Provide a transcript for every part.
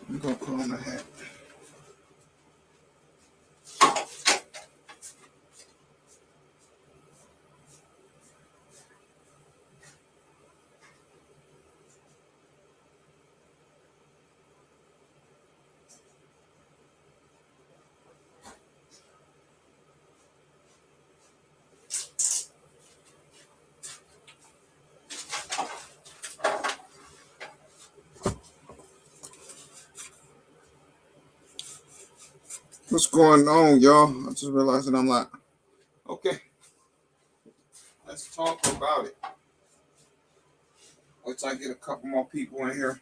I'm gonna put on the hat. What's going on, y'all? I just realized that I'm like, okay, let's talk about it. Once I get a couple more people in here.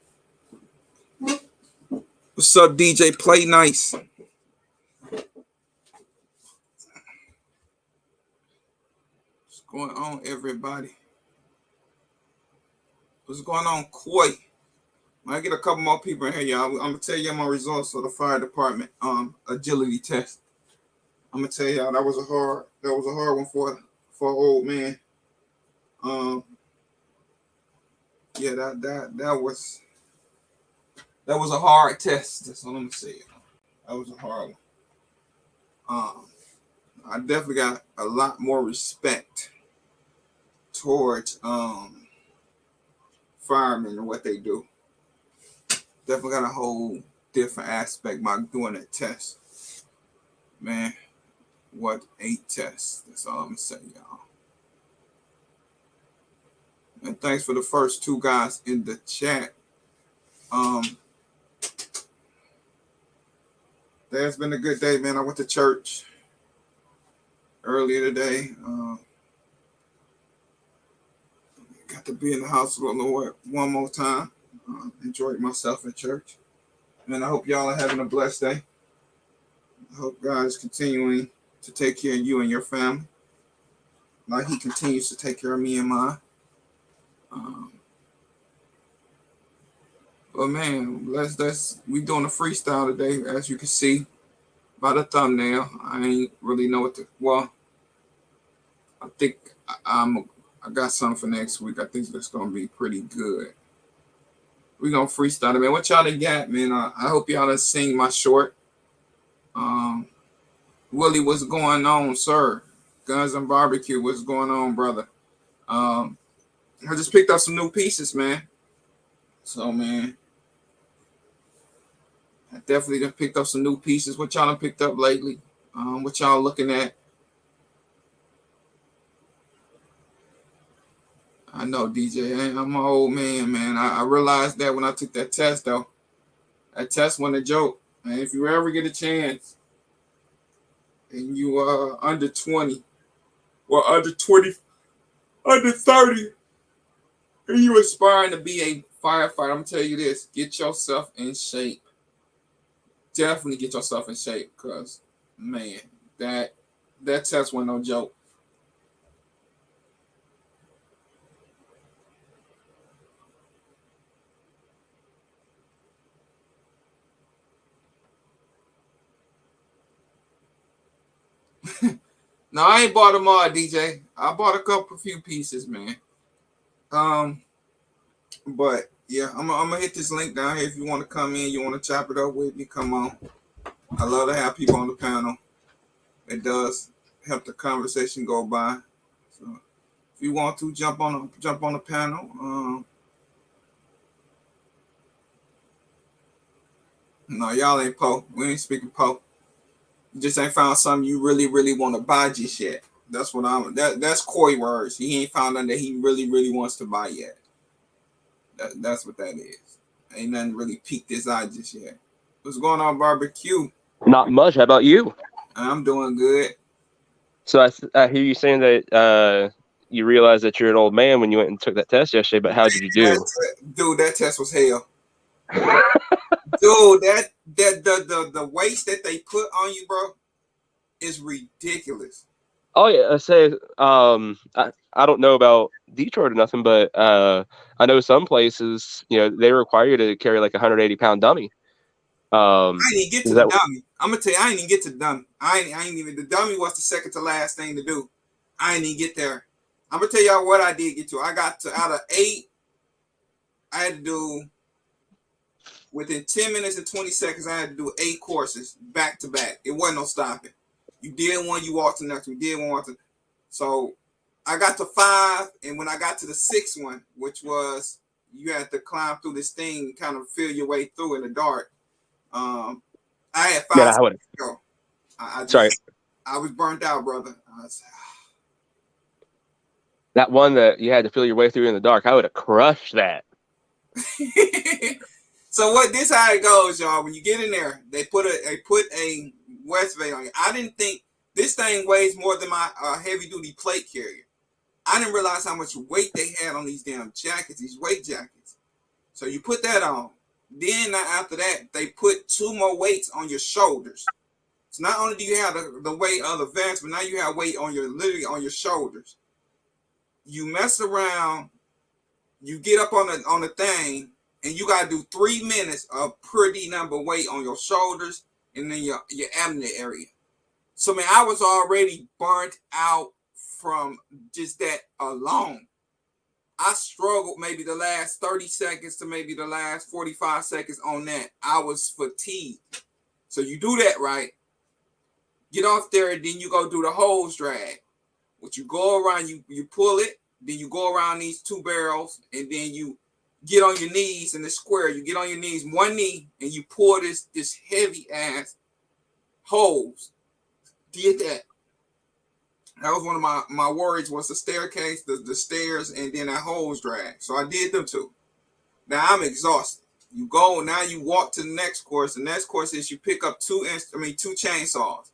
What's up, DJ? Play nice. What's going on, everybody? What's going on, Coy? When I get a couple more people in here, y'all, I'm gonna tell you my results of the fire department agility test. I'm gonna tell y'all that was a hard one for an old man. Yeah, that was a hard test. That's all I'm gonna say. That was a hard one. I definitely got a lot more respect towards firemen and what they do. Definitely got a whole different aspect by doing that test. Man, what a test. That's all I'm gonna say, y'all. And thanks for the first two guys in the chat. There's been a good day, man. I went to church earlier today. Got to be in the house with the Lord one more time. Enjoyed myself at church. And I hope y'all are having a blessed day. I hope God is continuing to take care of you and your family, like He continues to take care of me and mine. But man, we doing a freestyle today, as you can see by the thumbnail. I ain't really know what to. Well, I think I got something for next week. I think that's gonna be pretty good. We gonna freestyle it, man. What y'all got, man? I hope y'all have seen my short. Willie, what's going on, sir? Guns and Barbecue, what's going on, brother? I just picked up some new pieces, man. So, man, I definitely done picked up some new pieces. What y'all done picked up lately? What y'all looking at? I know, DJ. I'm an old man. I realized that when I took that test, though. That test wasn't a joke. And if you ever get a chance and you are under 20 or under 30, and you aspiring to be a firefighter, I'm gonna tell you this: get yourself in shape. Definitely get yourself in shape, because man, that test wasn't no joke. No, I ain't bought them all, DJ. I bought a few pieces, man. But yeah, I'm gonna hit this link down here if you want to come in, you want to chop it up with me, come on. I love to have people on the panel. It does help the conversation go by. So if you want to jump on the panel, no, y'all ain't Poe. We ain't speaking Poe. You just ain't found something you really, really want to buy just yet. That's what that's Coy words. He ain't found nothing that he really, really wants to buy yet. That's what that is. Ain't nothing really piqued his eye just yet. What's going on, barbecue? Not much. How about you? I'm doing good. So I hear you saying that you realized that you're an old man when you went and took that test yesterday, but how did you do? Dude, that test was hell. Dude, the weights that they put on you, bro, is ridiculous. Oh yeah, I say I don't know about Detroit or nothing, but I know some places, they require you to carry like a 180-pound dummy. I didn't even get to the dummy. I'm gonna tell you, I didn't even get to the dummy. I ain't even. The dummy was the second to last thing to do. I didn't even get there. I'm gonna tell y'all what I did get to. I got to out of 8. I had to do within 10 minutes and 20 seconds, I had to do 8 courses back to back. It wasn't no stopping. You did one, you walked to the next one. You did one, walked to. So I got to 5, and when I got to the 6th one, which was you had to climb through this thing and kind of feel your way through in the dark. I had 5 Man, seconds to go. Sorry. I was burnt out, brother. That one that you had to feel your way through in the dark, I would have crushed that. So what? This how it goes, y'all. When you get in there, they put a Westbay on you. I didn't think this thing weighs more than my heavy duty plate carrier. I didn't realize how much weight they had on these damn jackets, these weight jackets. So you put that on. Then after that, they put 2 more weights on your shoulders. So not only do you have the weight of the vest, but now you have weight on literally on your shoulders. You mess around, you get up on the thing, and you gotta do 3 minutes of pretty number weight on your shoulders and then your abdomen area. So man, I was already burnt out from just that alone. I struggled maybe the last 30 seconds to maybe the last 45 seconds on that. I was fatigued. So you do that right. Get off there, and then you go do the hose drag. What you go around, you pull it, then you go around these 2 barrels, and then you get on your knees in the square. You get on your knees, one knee, and you pour this heavy ass hose. Did that. That was one of my worries was the staircase, the stairs, and then that hose drag. So I did them 2. Now I'm exhausted. You go, now you walk to the next course. The next course is you pick up 2 chainsaws.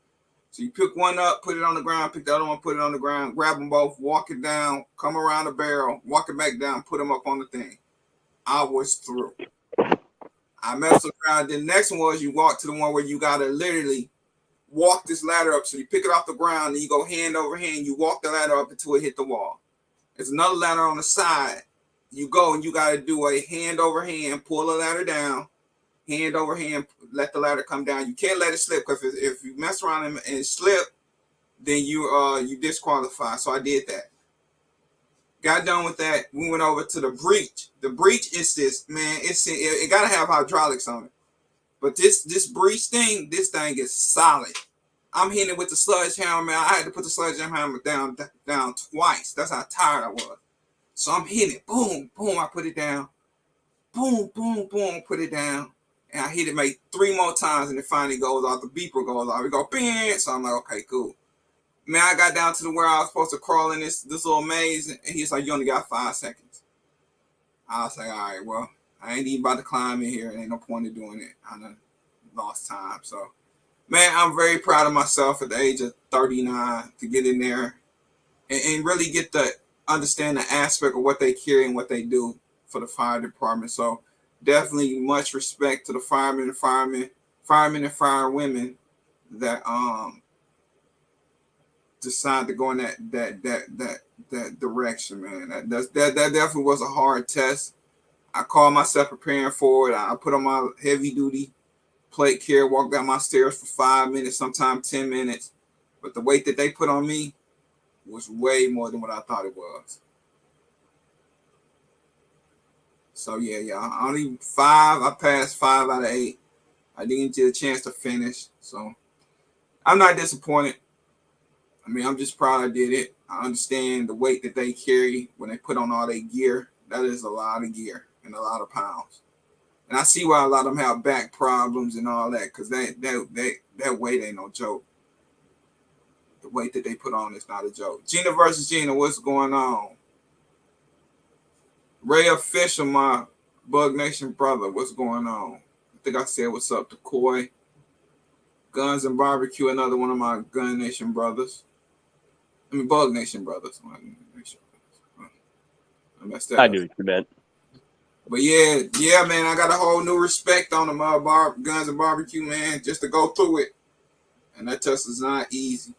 So you pick one up, put it on the ground, pick the other one, put it on the ground, grab them both, walk it down, come around the barrel, walk it back down, put them up on the thing. I was through. I messed around. The next one was you walk to the one where you got to literally walk this ladder up. So you pick it off the ground and you go hand over hand. You walk the ladder up until it hit the wall. There's another ladder on the side. You go and you got to do a hand over hand, pull the ladder down, hand over hand, let the ladder come down. You can't let it slip because if you mess around and slip, then you disqualify. So I did that. Got done with that. We went over to the breach. The breach is this, man. It gotta have hydraulics on it. But this breach thing, this thing is solid. I'm hitting it with the sledgehammer, man. I had to put the sledgehammer down twice. That's how tired I was. So I'm hitting it. Boom, boom. I put it down. Boom, boom, boom. Put it down. And I hit it maybe 3 more times, and it finally goes off. The beeper goes off. We go, bing. So I'm like, okay, cool. Man, I got down to where I was supposed to crawl in this little maze, and he's like, you only got 5 seconds. I was like, all right, well, I ain't even about to climb in here. There ain't no point in doing it. I done lost time. So, man, I'm very proud of myself at the age of 39 to get in there and really get to understand the aspect of what they carry and what they do for the fire department. So, definitely much respect to the firemen and firewomen that decide to go in that direction, man. That definitely was a hard test. I called myself preparing for it. I put on my heavy duty plate care, walked down my stairs for 5 minutes, sometimes 10 minutes. But the weight that they put on me was way more than what I thought it was. So yeah. Only 5. I passed 5 out of 8. I didn't get a chance to finish. So I'm not disappointed. I mean, I'm just proud I did it. I understand the weight that they carry when they put on all their gear. That is a lot of gear and a lot of pounds. And I see why a lot of them have back problems and all that, because that weight ain't no joke. The weight that they put on is not a joke. Gina versus Gina, what's going on? Ray Official, my Bug Nation brother, what's going on? I think I said what's up to Coy. Guns and Barbecue, another one of my Gun Nation brothers. I mean, Bug Nation brothers. I messed that up. I knew what you meant. But yeah, man, I got a whole new respect on them Guns and Barbecue, man, just to go through it. And that test is not easy.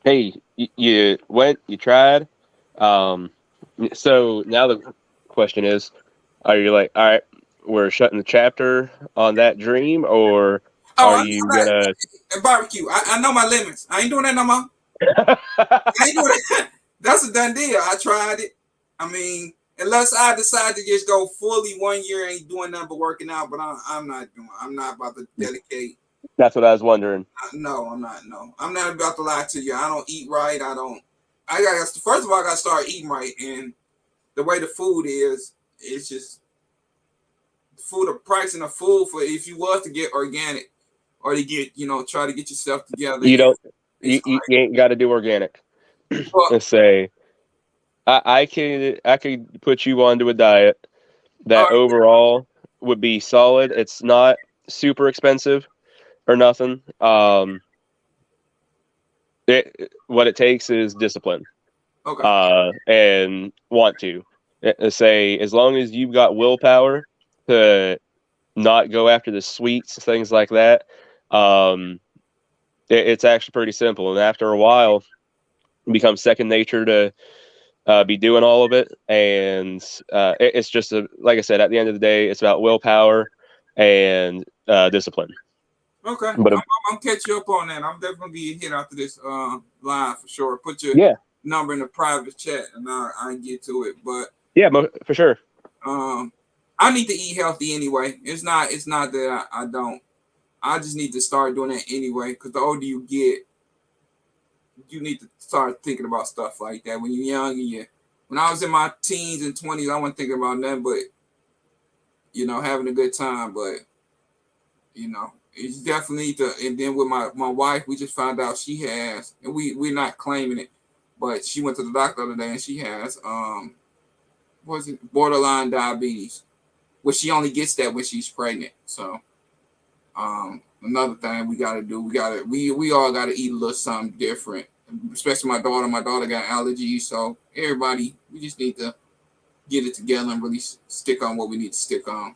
Hey, you went, you tried. So now the question is, are you like, all right, we're shutting the chapter on that dream, or are you gonna barbecue? I know my limits. I ain't doing that no more. I ain't doing that. That's a done deal. I tried it. I mean, unless I decide to just go fully 1 year ain't doing nothing but working out, but I'm not doing. I'm not about to dedicate. That's what I was wondering. No, I'm not. No, I'm not about to lie to you. I don't eat right. I don't. I got first of all, I got to start eating right, and the way the food is, it's just food. The pricing of food for if you was to get organic or to get try to get yourself together. You don't. It's You ain't got to do organic. well, Let's say I could put you onto a diet all that right, overall would be solid. It's not super expensive or nothing. What it takes is discipline, okay, and want to. Say as long as you've got willpower to not go after the sweets, things like that. Um, it's actually pretty simple, and after a while, it becomes second nature to be doing all of it. And it's just like I said, at the end of the day, it's about willpower and discipline. okay. But I'm catch you up on that. I'm definitely be hit after this live for sure. Put your yeah, number in the private chat, and I get to it. But yeah, for sure. um, I need to eat healthy anyway. It's not that I don't. I just need to start doing that anyway. Because the older you get, you need to start thinking about stuff like that. When you're young and when I was in my teens and 20s, I wasn't thinking about nothing but having a good time. But it's definitely to. And then with my wife, we just found out she has, and we're not claiming it, but she went to the doctor the other day and she has was it borderline diabetes, which she only gets that when she's pregnant. So another thing we gotta do, we all gotta eat a little something different. Especially my daughter. My daughter got allergies, so everybody, we just need to get it together and really stick on what we need to stick on.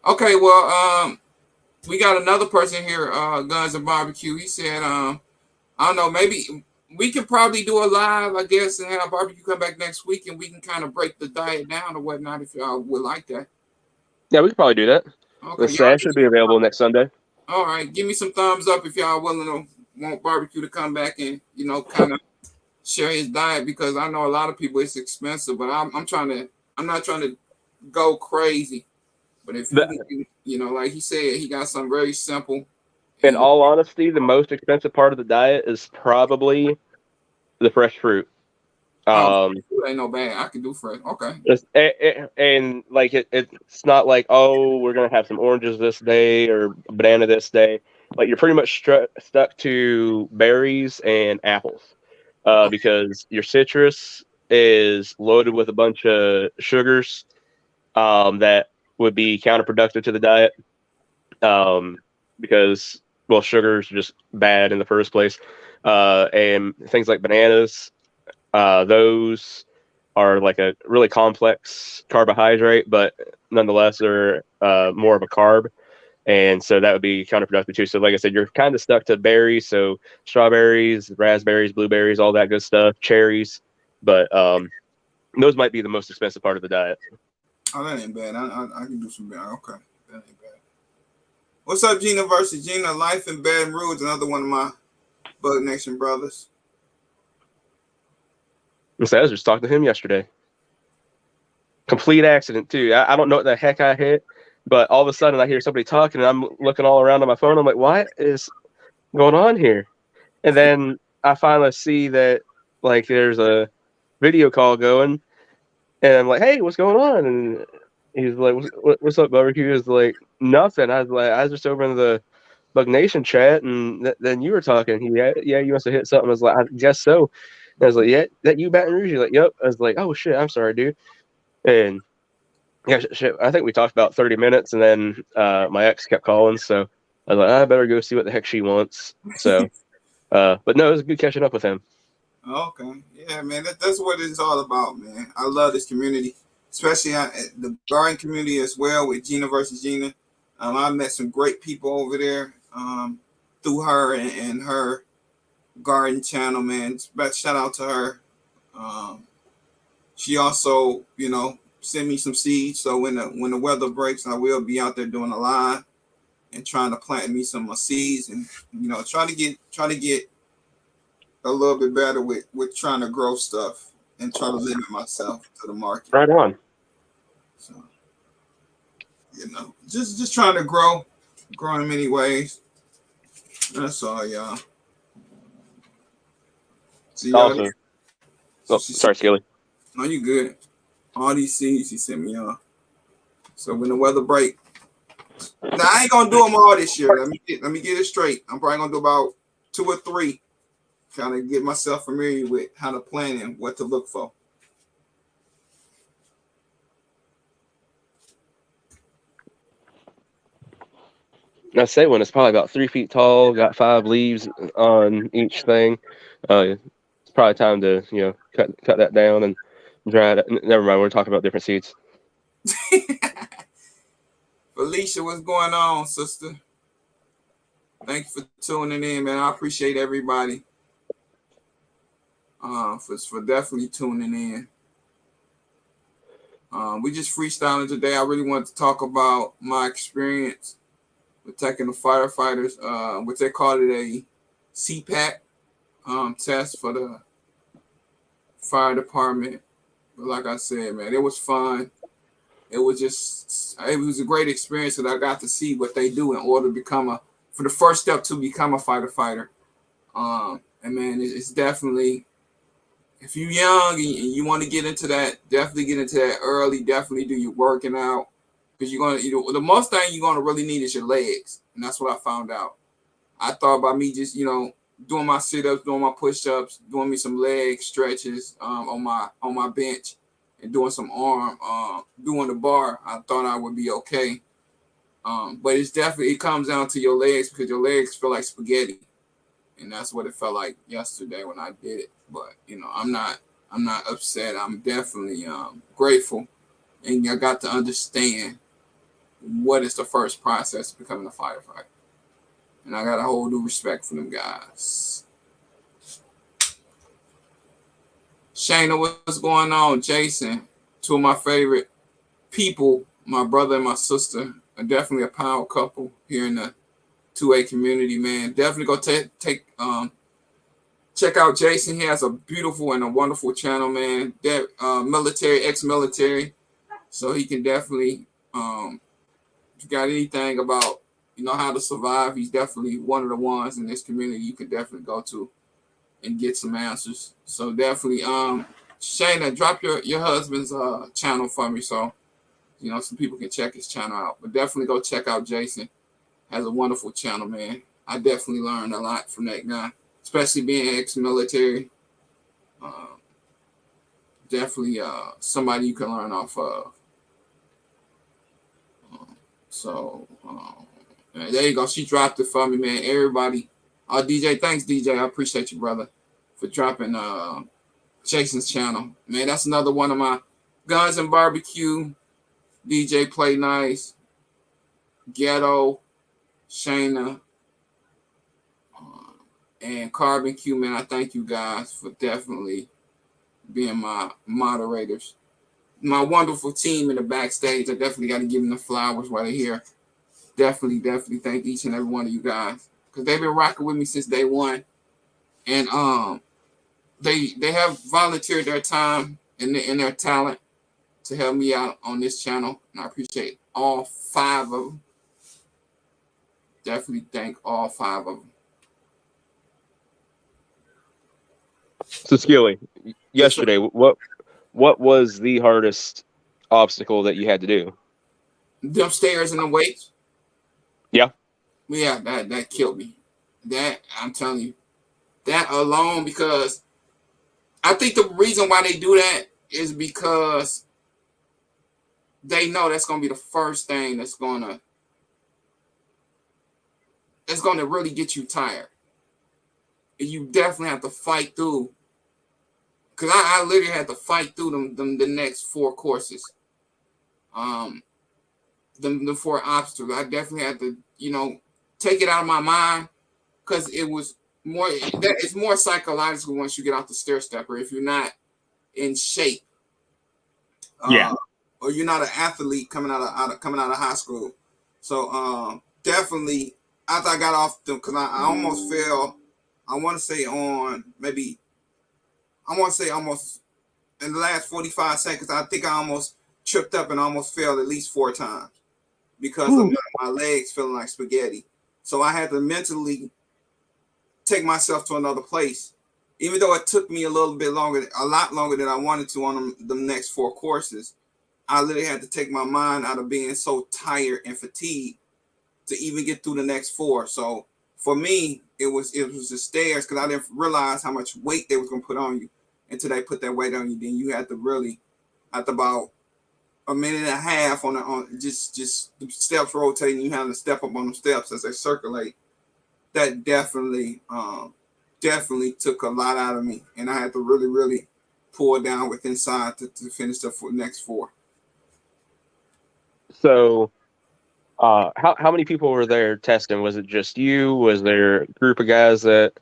Okay, well, we got another person here, Guns and Barbecue. He said, I don't know, maybe we can probably do a live, I guess, and have barbecue come back next week, and we can kind of break the diet down or whatnot if y'all would like that. Yeah, we could probably do that. Okay, Let's y'all. say I should be available next Sunday. All right, give me some thumbs up if y'all willing to want barbecue to come back and kind of share his diet because I know a lot of people it's expensive, but I'm trying to I'm not trying to go crazy. But if you The, can, like he said, he got something very simple. in And all honesty, the most expensive part of the diet is probably the fresh fruit. oh, Um, it ain't no bad. I can do fresh. Okay. and like it's not like, oh, we're gonna have some oranges this day or banana this day. Like you're pretty much stuck to berries and apples, because your citrus is loaded with a bunch of sugars, that would be counterproductive to the diet, um, because well, sugar is just bad in the first place, and things like bananas, those are like a really complex carbohydrate, but nonetheless they're more of a carb, and so that would be counterproductive too. So, like I said, you're kind of stuck to berries, so strawberries, raspberries, blueberries, all that good stuff, cherries, but those might be the most expensive part of the diet. Oh, that ain't bad. I can do some bad. Okay, that ain't bad. What's up, Gina versus Gina? Life in Baton Rouge, another one of my Bug Nation brothers. And so I was just talking to him yesterday. Complete accident too. I don't know what the heck I hit, but all of a sudden I hear somebody talking, and I'm looking all around on my phone. I'm like, what is going on here? And then I finally see that like there's a video call going, and I'm like, hey, what's going on? And he's like, what's up, barbecue? Is like nothing. I was like, I was just over in the Bug Nation chat, and then you were talking. Yeah, you must have hit something. I was like, I guess so. And I was like, yeah, that you Baton Rouge? You're like, yep. I was like, oh shit, I'm sorry, dude. And yeah, shit, I think we talked about 30 minutes, and then my ex kept calling, so I was like, I better go see what the heck she wants. So, but no, it was good catching up with him. Okay, yeah, man, that's what it's all about, man. I love this community, especially the garden community as well with Gina versus Gina. I met some great people over there through her and her garden channel, man. Shout out to her. Um, she also, sent me some seeds. So when the weather breaks, I will be out there doing a live and trying to plant me some seeds and try to get a little bit better with trying to grow stuff. and try to limit myself to the market. Right on. So, just trying to grow in many ways. That's all, y'all. See y'all. Awesome. So Oh, sorry, Skilly. no, you good. All these seeds he sent me on. So when the weather break, now I ain't gonna do them all this year. Let me get it straight. I'm probably gonna do about 2 or 3, kind of get myself familiar with how to plan and what to look for. I say when it's probably about 3 feet tall, got 5 leaves on each thing. It's probably time to cut that down and dry it. Never mind, we're talking about different seeds. Felicia, what's going on, sister? Thank you for tuning in, man. I appreciate everybody for definitely tuning in. We just freestyling today. I really wanted to talk about my experience with taking the firefighters, what they call it a CPAT test for the fire department. But like I said, man, it was fun. It was a great experience that I got to see what they do in order to for the first step to become a fighter. And man, it's definitely, if you're young and you want to get into that, definitely get into that early. Definitely do your working out, because the most thing you're gonna really need is your legs, and that's what I found out. I thought about me just doing my sit-ups, doing my push-ups, doing me some leg stretches on my bench, and doing some arm doing the bar. I thought I would be okay, but it comes down to your legs, because your legs feel like spaghetti. And that's what it felt like yesterday when I did it. But I'm not upset. I'm definitely grateful, and I got to understand what is the first process of becoming a firefighter. And I got a whole new respect for them guys. Shayna, what's going on? Jason, 2 of my favorite people, my brother and my sister, are definitely a power couple here in the 2A community, man. Definitely go check out Jason. He has a beautiful and a wonderful channel, man. Ex-military. So he can definitely, if you got anything about, how to survive, he's definitely one of the ones in this community you can definitely go to and get some answers. So definitely, Shayna, drop your husband's channel for me, so some people can check his channel out. But definitely go check out Jason. Has a wonderful channel, man. I definitely learned a lot from that guy, especially being ex-military. Definitely somebody you can learn off of. There you go. She dropped it for me, man. Everybody. DJ, thanks, DJ. I appreciate you, brother, for dropping Jason's channel. Man, that's another one of my Guns and Barbecue, DJ Play Nice, Ghetto, Shayna, and Carbon Q, man. I thank you guys for definitely being my moderators. My wonderful team in the backstage, I definitely got to give them the flowers while they're here. Definitely thank each and every one of you guys, because they've been rocking with me since day one. And they have volunteered their time and their talent to help me out on this channel, and I appreciate all 5 of them. Definitely thank all 5 of them. So Skilly, yesterday, what was the hardest obstacle that you had to do? Them stairs and the weights. Yeah. Yeah, that killed me. That, I'm telling you, that alone, because I think the reason why they do that is because they know that's gonna be the first thing that's gonna really get you tired. And you definitely have to fight through. Cause I literally had to fight through the next 4 courses. The 4 obstacles. I definitely had to, take it out of my mind, because it's more psychological once you get off the stair stepper. If you're not in shape, or you're not an athlete coming out of high school. So definitely, after I got off them, because I almost fell. I want to say almost in the last 45 seconds, I think I almost tripped up and almost fell at least 4 times because of my legs feeling like spaghetti. So I had to mentally take myself to another place, even though it took me a lot longer than I wanted to on the next 4 courses. I literally had to take my mind out of being so tired and fatigued to even get through the next 4. So for me, it was the stairs because I didn't realize how much weight they was gonna put on you until they put that weight on you. Then you had to really, after about a minute and a half on just the steps rotating, you have to step up on the steps as they circulate. That definitely took a lot out of me, and I had to really pull down with inside to finish the next 4. So, how many people were there testing? Was it just you? Was there a group of guys that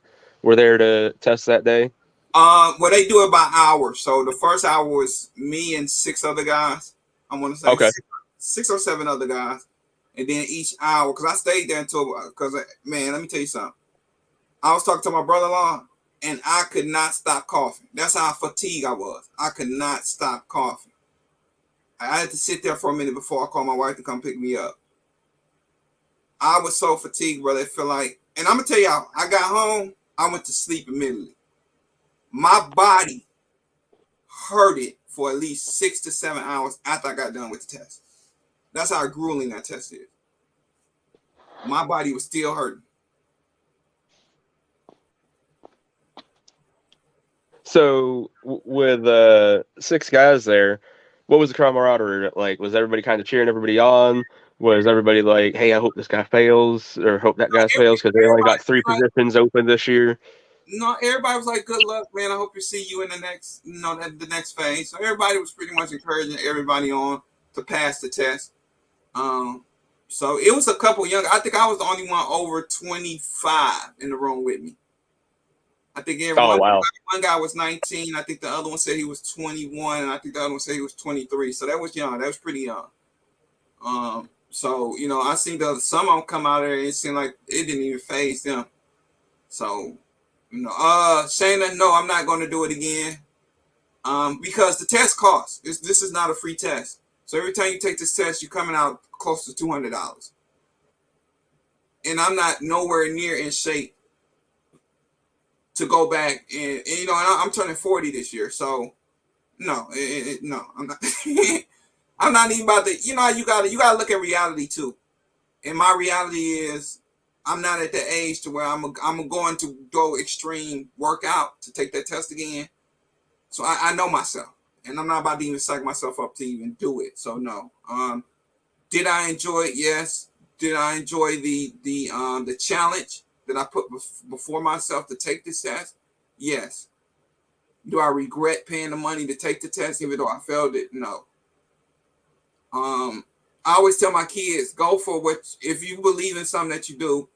were there to test that day? Well, they do it by hours. So the first hour was me and 6 other guys. I want to say Okay. six or seven other guys, and then each hour because I stayed there until because man, let me tell you something. I was talking to my brother-in-law, and I could not stop coughing. That's how fatigued I was. I could not stop coughing. I had to sit there for a minute before I called my wife to come pick me up. I was so fatigued, brother. It felt like, and I'm gonna tell y'all, I got home, I went to sleep immediately. My body hurted for at least 6 to 7 hours after I got done with the test. That's how grueling that test is. My body was still hurting. So, with 6 guys there, what was the camaraderie like? Was everybody kind of cheering everybody on? Was everybody like, "Hey, I hope this guy fails," or "Hope that guy fails," because they only got 3 positions open this year? No, everybody was like, "Good luck, man. I hope to see you in the next, the next phase." So everybody was pretty much encouraging everybody on to pass the test. Um, so it was a couple young. I think I was the only one over 25 in the room with me. I think Oh wow! one guy was 19. I think the other one said he was 21, and I think the other one said he was 23. So that was young. That was pretty young. So I seen some of them come out there. And it seemed like it didn't even phase them. So Shayna, no, I'm not going to do it again. Because the test costs. This is not a free test. So every time you take this test, you're coming out close to $200. And I'm not nowhere near in shape to go back and I'm turning 40 this year. So no, no, I'm not. I'm not even about to. You gotta look at reality too. And my reality is, I'm not at the age to where I'm going to go extreme workout to take that test again. So I know myself, and I'm not about to even psych myself up to even do it. So no. Did I enjoy it? Yes. Did I enjoy the challenge that I put before myself to take this test? Yes. Do I regret paying the money to take the test even though I failed it? No. I always tell my kids, go for what, if you believe in something that you do,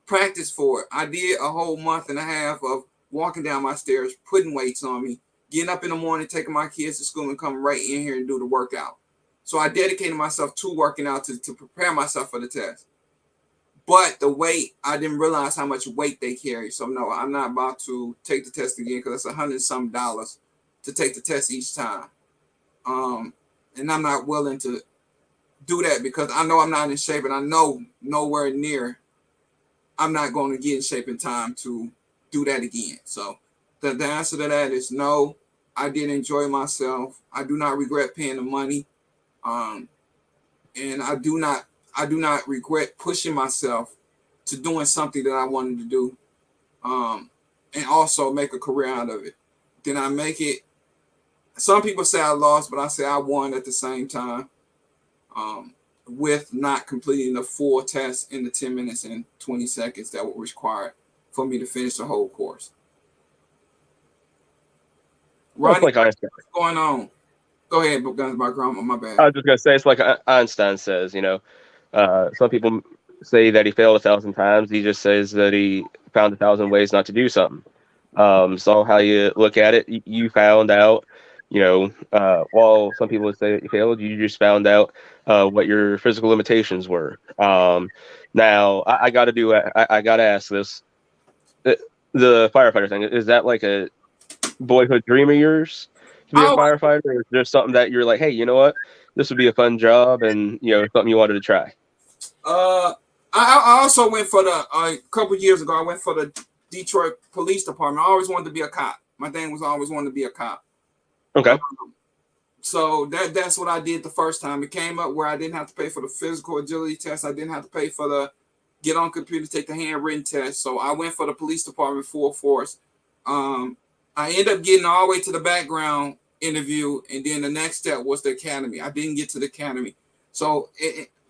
practice for it. I did a whole month and a half of walking down my stairs, putting weights on me, getting up in the morning, taking my kids to school and coming right in here and do the workout. So I dedicated myself to working out to prepare myself for the test. But the weight, I didn't realize how much weight they carry. So no, I'm not about to take the test again because it's $100 to take the test each time. And I'm not willing to do that because I know I'm not in shape, and I know nowhere near I'm not going to get in shape in time to do that again. So the answer to that is no. I did enjoy myself. I do not regret paying the money, and I do not regret pushing myself to doing something that I wanted to do, and also make a career out of it. Did I make it? Some people say I lost, but I say I won at the same time. With not completing the full test in the 10 minutes and 20 seconds that were required for me to finish the whole course. Well, it's Ronnie, like Einstein. what's going on? Go ahead, Guns by Grandma. My bad. I was just gonna say it's like Einstein says. Some people say that he failed 1,000 times. He just says that he found 1,000 ways not to do something. So how you look at it, you found out. While some people would say that you failed, you just found out what your physical limitations were. Now I got to I got to ask this: the firefighter thing, is that like a boyhood dream of yours to to be a firefighter, or is there something that you're like, hey, you know what, this would be a fun job, and something you wanted to try? Uh, I also went for a couple years ago. I went for the Detroit Police Department. I always wanted to be a cop. My thing was always wanted to be a cop. Okay. So that's what I did the first time. It came up where I didn't have to pay for the physical agility test. I didn't have to pay for the get on computer, take the handwritten test. So I went for the police department full force. I ended up getting all the way to the background interview, and then the next step was the academy. I didn't get to the academy. So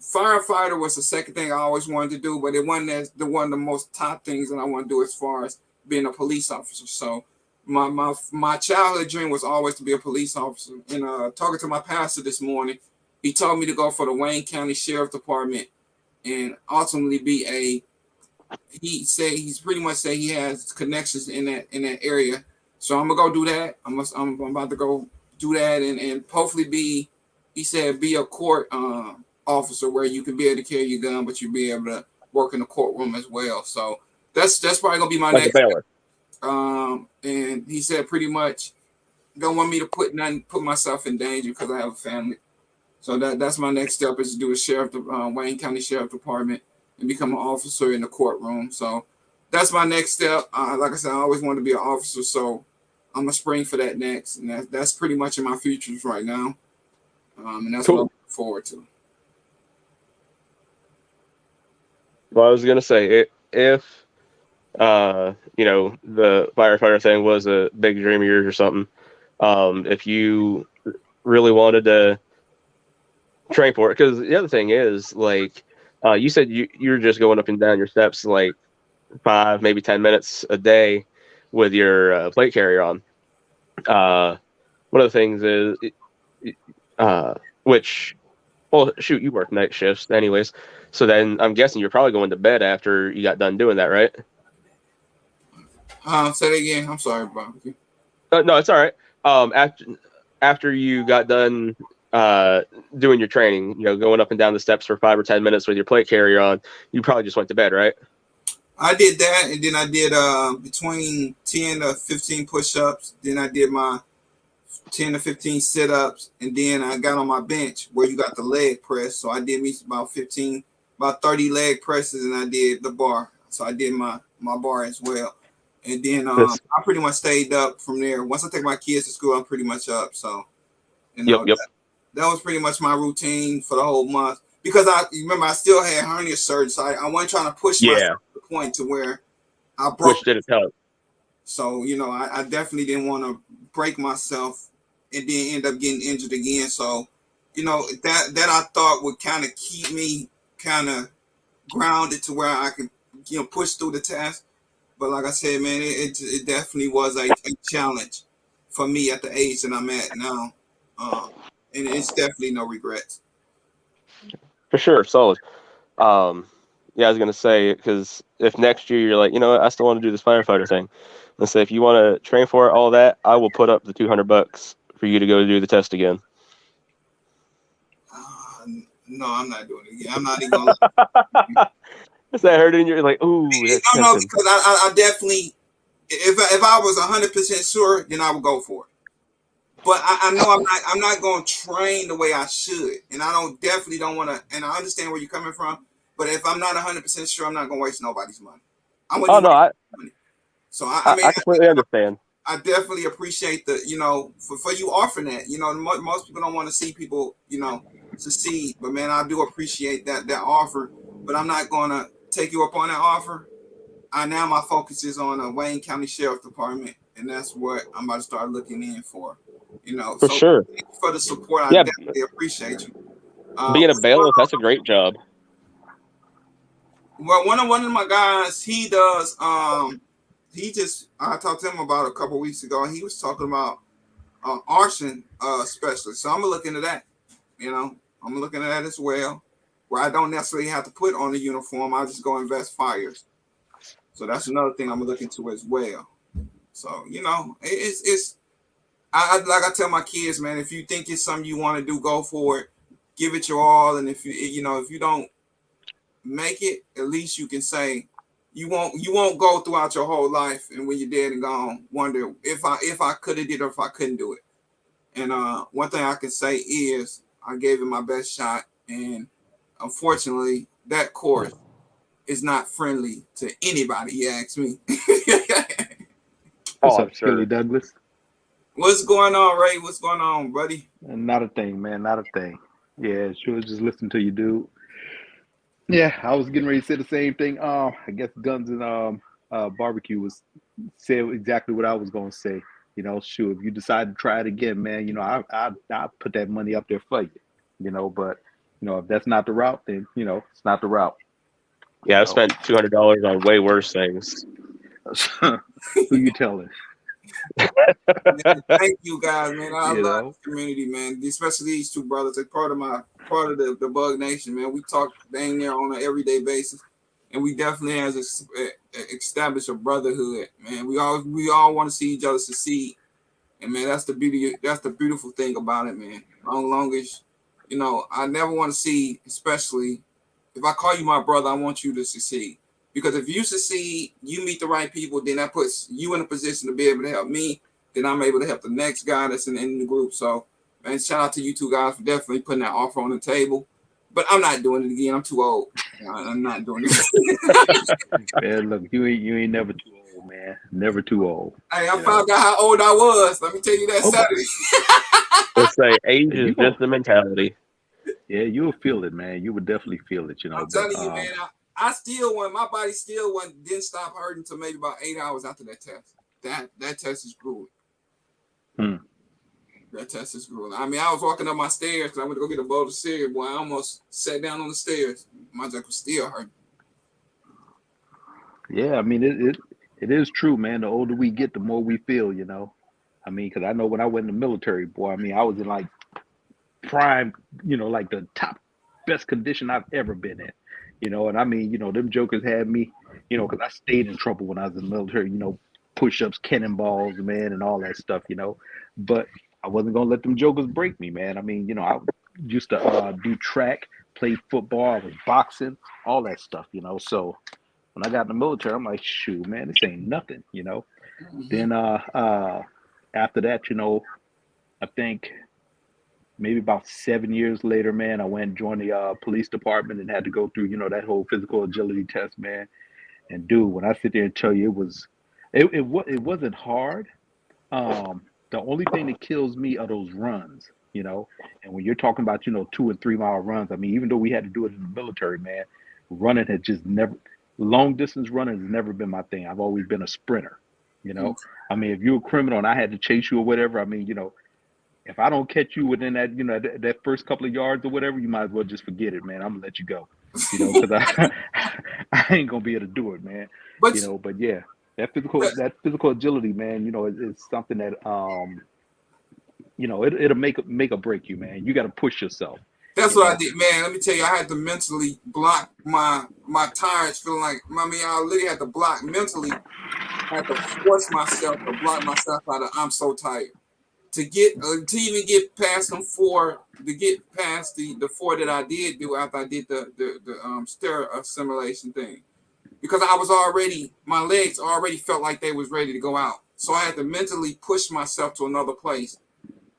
firefighter was the second thing I always wanted to do, but it wasn't one of the most top things that I want to do as far as being a police officer. So my childhood dream was always to be a police officer. And talking to my pastor this morning, he told me to go for the Wayne County Sheriff Department and ultimately be he's pretty much say he has connections in that area. So I'm gonna go do that. I'm about to go do that and hopefully he said be a court officer where you can be able to carry your gun, but you'll be able to work in the courtroom as well. So that's probably gonna be my Like next. a bailiff. And he said pretty much don't want me to put myself in danger because I have a family. So that's my next step is to do a Wayne County Sheriff Department and become an officer in the courtroom. So that's my next step. Like I said, I always wanted to be an officer, so I'm gonna spring for that next, and that's pretty much in my futures right now. And that's Cool. what I'm looking forward to. Well, I was gonna say if the firefighter thing was a big dream of yours or something, if you really wanted to train for it, because the other thing is like you said you're just going up and down your steps like 5 maybe 10 minutes a day with your plate carrier on. One of the things is which, well, shoot, you work night shifts anyways, so then I'm guessing you're probably going to bed after you got done doing that, right? Say that again. I'm sorry, Bob. No, it's all right. After you got done doing your training, going up and down the steps for 5 or 10 minutes with your plate carrier on, you probably just went to bed, right? I did that, and then I did between 10 to 15 push-ups. Then I did my 10 to 15 sit-ups, and then I got on my bench where you got the leg press. So I did me about 30 leg presses, and I did the bar. So I did my bar as well. And then I pretty much stayed up from there. Once I take my kids to school, I'm pretty much up. So, Yep. That was pretty much my routine for the whole month. Because I still had hernia surgery, so I wasn't trying to push myself to the point to where I broke. Which didn't help. So, I definitely didn't want to break myself and then end up getting injured again. So, that I thought would kind of keep me kind of grounded to where I could, push through the test. But like I said, man, it definitely was a challenge for me at the age that I'm at now. And it's definitely no regrets. For sure, solid. Yeah, I was gonna say, because if next year you're like, what, I still want to do this firefighter thing, let's say if you want to train for it, all that, I will put up the $200 for you to go do the test again. No, I'm not doing it again. I'm not even gonna. Is that hurting? You're like, ooh, that's no, tempting. because I definitely, if I was 100% sure, then I would go for it. But I know I'm not going to train the way I should, and I definitely don't want to. And I understand where you're coming from, but if I'm not 100% sure, I'm not going to waste nobody's money. I wouldn't no, waste money. So I completely understand. I definitely appreciate for you offering that. Most people don't want to see people succeed, but man, I do appreciate that offer. But I'm not going to take you up on that offer. Now my focus is on a Wayne County Sheriff Department, and that's what I'm about to start looking in for. For sure. Thank you for the support. I definitely appreciate you. Being a bailiff, that's a great job. Well, one of my guys, he does. I talked to him about a couple weeks ago. He was talking about arson specialist. So I'm gonna look into that. I'm looking at that as well, where I don't necessarily have to put on the uniform. I just go invest fires. So that's another thing I'm gonna look into as well. So it's like I tell my kids, man, if you think it's something you want to do, go for it. Give it your all, and if you don't make it, at least you can say you won't go throughout your whole life, and when you're dead and gone, wonder if I could have did it or if I couldn't do it. And one thing I can say is I gave it my best shot, and unfortunately, that course is not friendly to anybody. You ask me. What's Oh, I'm up, Skilly sure. Douglas? What's going on, Ray? What's going on, buddy? Not a thing, man. Not a thing. Yeah, sure. Just listen to you, dude. Yeah, I was getting ready to say the same thing. I guess Guns and Barbecue was said exactly what I was gonna say. Shoot, if you decide to try it again, man, I put that money up there for you. But if that's not the route, then it's not the route. Yeah, You I've know, spent $200 on way worse things. who you telling? Man, thank you guys, man. I You love know, this community, man. Especially these two brothers. They're part of the Bug Nation, man. We talk dang near on an everyday basis, and we definitely has established a brotherhood, man. We all want to see each other succeed, and man, that's the beauty. That's the beautiful thing about it, man. Longest, I never want to see, especially if I call you my brother, I want you to succeed. Because if you succeed, you meet the right people, then that puts you in a position to be able to help me. Then I'm able to help the next guy that's in the group. So, man, shout out to you two guys for definitely putting that offer on the table. But I'm not doing it again. I'm too old. I'm not doing it. man, look, you ain't never too old, man. Never too old. Hey, I You know, found out how old I was. Let me tell you that oh, but Saturday. Let's say age you is go. just a mentality. Yeah, you'll feel it, man. You would definitely feel it, I'm But telling you, man. I still went. My body still went. Didn't stop hurting until maybe about 8 hours after that test. That test is grueling. hmm. That test is grueling. I mean, I was walking up my stairs because I went to go get a bowl of cereal. Boy, I almost sat down on the stairs. My jack was still hurting. Yeah, I mean it is true, man. The older we get, the more we feel. I mean, because I know when I went in the military, boy, I mean, I was in like prime, like the top best condition I've ever been in. And I mean, them jokers had me, because I stayed in trouble when I was in the military, push-ups, cannonballs, man, and all that stuff. But I wasn't gonna let them jokers break me, man. I mean, I used to do track, play football, I was boxing, all that stuff. So when I got in the military, I'm like, shoot, man, this ain't nothing. Mm-hmm. Then after that, I think maybe about 7 years later, man, I went and joined the police department and had to go through, that whole physical agility test, man. And dude, when I sit there and tell you it wasn't hard. The only thing that kills me are those runs. And when you're talking about, 2 and 3 mile runs, I mean, even though we had to do it in the military, man, running had just never long distance running has never been my thing. I've always been a sprinter, you know. I mean, if you're a criminal and I had to chase you or whatever, I mean, if I don't catch you within that, that first couple of yards or whatever, you might as well just forget it, man. I'm gonna let you go, because I ain't gonna be able to do it, man. But But yeah, that physical agility, man, is something that it'll make or break you, man. You got to push yourself, that's you what I know. did, man. Let me tell you, I had to mentally block my tires, feeling like, I mean, I literally had to block mentally. I had to force myself to block myself out of I'm so tired. To even get past them four, to get past the four that I did do after I did the stair assimilation thing, because I was already, my legs already felt like they was ready to go out, so I had to mentally push myself to another place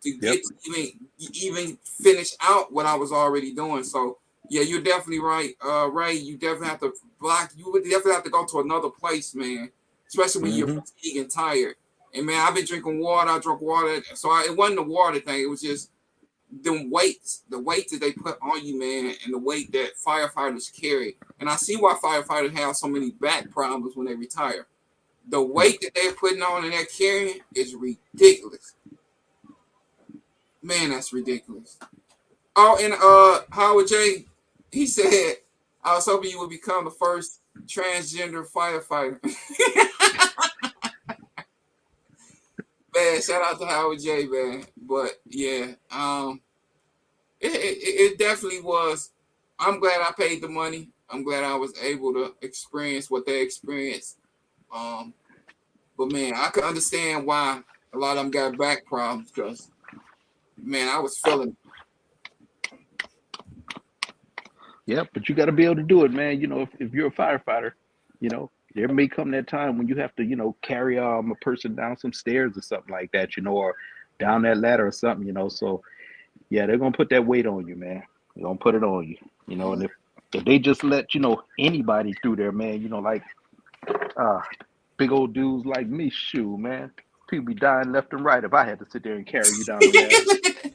to Yep. get to even finish out what I was already doing. So yeah, you're definitely right, Ray. You definitely have to block. You would definitely have to go to another place, man, especially when you're Hmm. fatigued and tired. And man, I've been drinking water. I drank water, so it wasn't the water thing. It was just the weight that they put on you, man, and the weight that firefighters carry. And I see why firefighters have so many back problems when they retire. The weight that they're putting on and they're carrying is ridiculous. Man, that's ridiculous. Oh, and Howard J, he said, I was hoping you would become the first transgender firefighter. Man, shout out to Howard J, man. But yeah, it definitely was. I'm glad I paid the money. I'm glad I was able to experience what they experienced. Um, but man, I could understand why a lot of them got back problems because man, I was feeling. Yep. But you got to be able to do it, man. If you're a firefighter, there may come that time when you have to, carry a person down some stairs or something like that, or down that ladder or something, you know. So yeah, they're gonna put that weight on you, man. They're gonna put it on you, you know. And if they just let anybody through there, man, like uh big old dudes like me, shoot, man, people be dying left and right if I had to sit there and carry you down the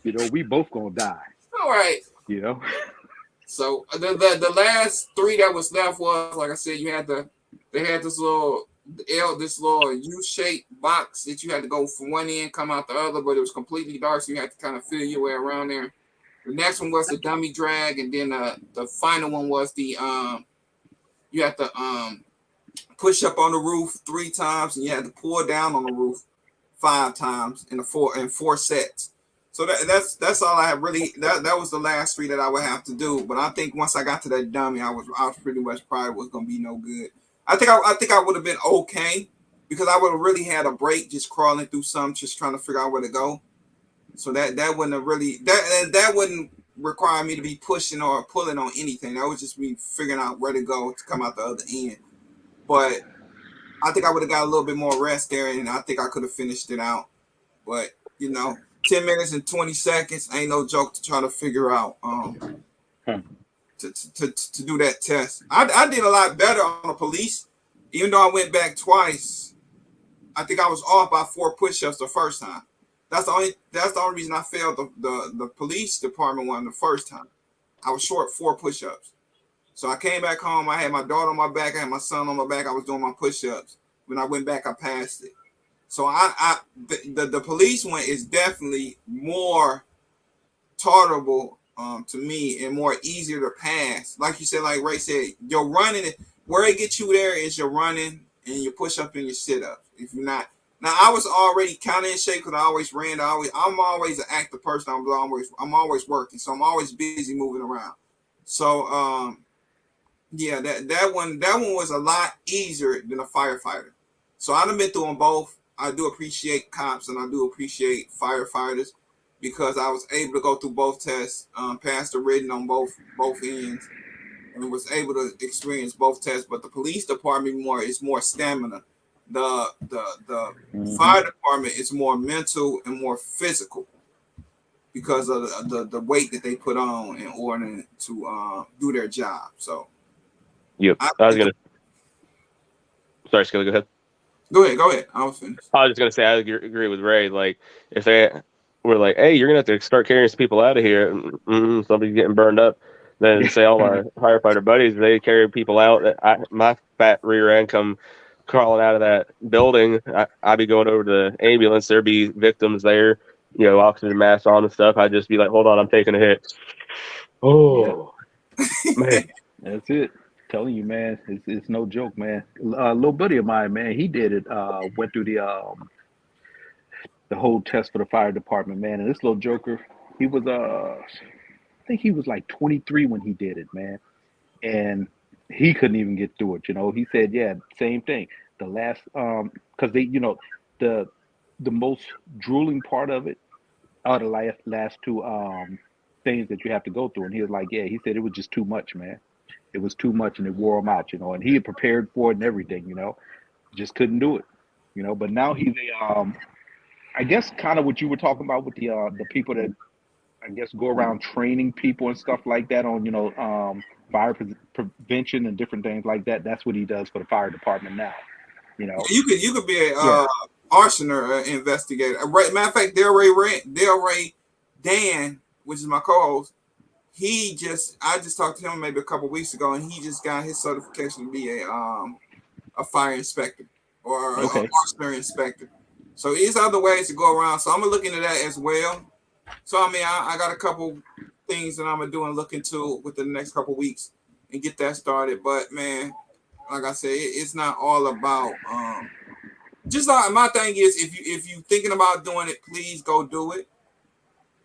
ladder. We both gonna die, All right. you know. So the last three that was left was, like I said, they had this little U-shaped box that you had to go from one end, come out the other, but it was completely dark, so you had to kind of feel your way around there. The next one was the dummy drag, and then the final one was the you had to push up on the roof 3 times, and you had to pull down on the roof 5 times in 4 sets. So that's all I have really. That was the last 3 that I would have to do. But I think once I got to that dummy, I was pretty much probably was gonna be no good. I think I would have been okay because I would have really had a break just crawling through some, just trying to figure out where to go. So that wouldn't have really that wouldn't require me to be pushing or pulling on anything. That would just be figuring out where to go to come out the other end. But I think I would have got a little bit more rest there, and I think I could have finished it out. But 10 minutes and 20 seconds ain't no joke to try to figure out to do that test. I did a lot better on the police, even though I went back twice. I think I was off by 4 push-ups the first time. That's the only reason I failed the police department one the first time. I was short 4 push-ups. So I came back home. I had my daughter on my back. I had my son on my back. I was doing my push-ups. When I went back, I passed it. So the police one is definitely more tolerable to me and more easier to pass. Like you said, like Ray said, your running, where it gets you there is your running and your push-up and your sit-ups. If you're not. Now, I was already kind of in shape because I always ran. I'm always an active person. I'm always working. So I'm always busy moving around. So, yeah, that one was a lot easier than a firefighter. So I've been through them both. I do appreciate cops and I do appreciate firefighters because I was able to go through both tests, pass the written on both ends, and was able to experience both tests. But the police department is more stamina. The fire department is more mental and more physical because of the weight that they put on in order to do their job. So. Yep. Sorry, Skilly, go ahead. Go ahead. I was finished. I was just gonna say I agree with Ray. Like if they were like, "Hey, you're gonna have to start carrying some people out of here," somebody's getting burned up. Then say all my firefighter buddies, they carry people out. My fat rear end come crawling out of that building. I'd be going over to the ambulance. There'd be victims there, oxygen mask on and stuff. I'd just be like, "Hold on, I'm taking a hit." Oh, man, that's it. Telling you, man, it's no joke, man. A little buddy of mine, man, he did it. Went through the whole test for the fire department, man. And this little joker, he was I think he was like 23 when he did it, man. And he couldn't even get through it. He said, yeah, same thing. The last, because they, the most drooling part of it are the last 2 things that you have to go through. And he was like, yeah, he said it was just too much, man. It was too much and it wore him out, and he had prepared for it and everything, just couldn't do it, but now he's I guess kind of what you were talking about with the people that I guess go around training people and stuff like that on, fire prevention and different things like that. That's what he does for the fire department now, You could be a arsoner investigator. Matter of fact, Del Ray Dan, which is my co-host, I just talked to him maybe a couple weeks ago, and he just got his certification to be a fire inspector or an arsoner inspector. So there's other ways to go around. So I'm gonna look into that as well. So I mean, I got a couple things that I'm gonna do and look into within the next couple weeks and get that started. But man, like I said, it's not all about just like my thing is if you thinking about doing it, please go do it.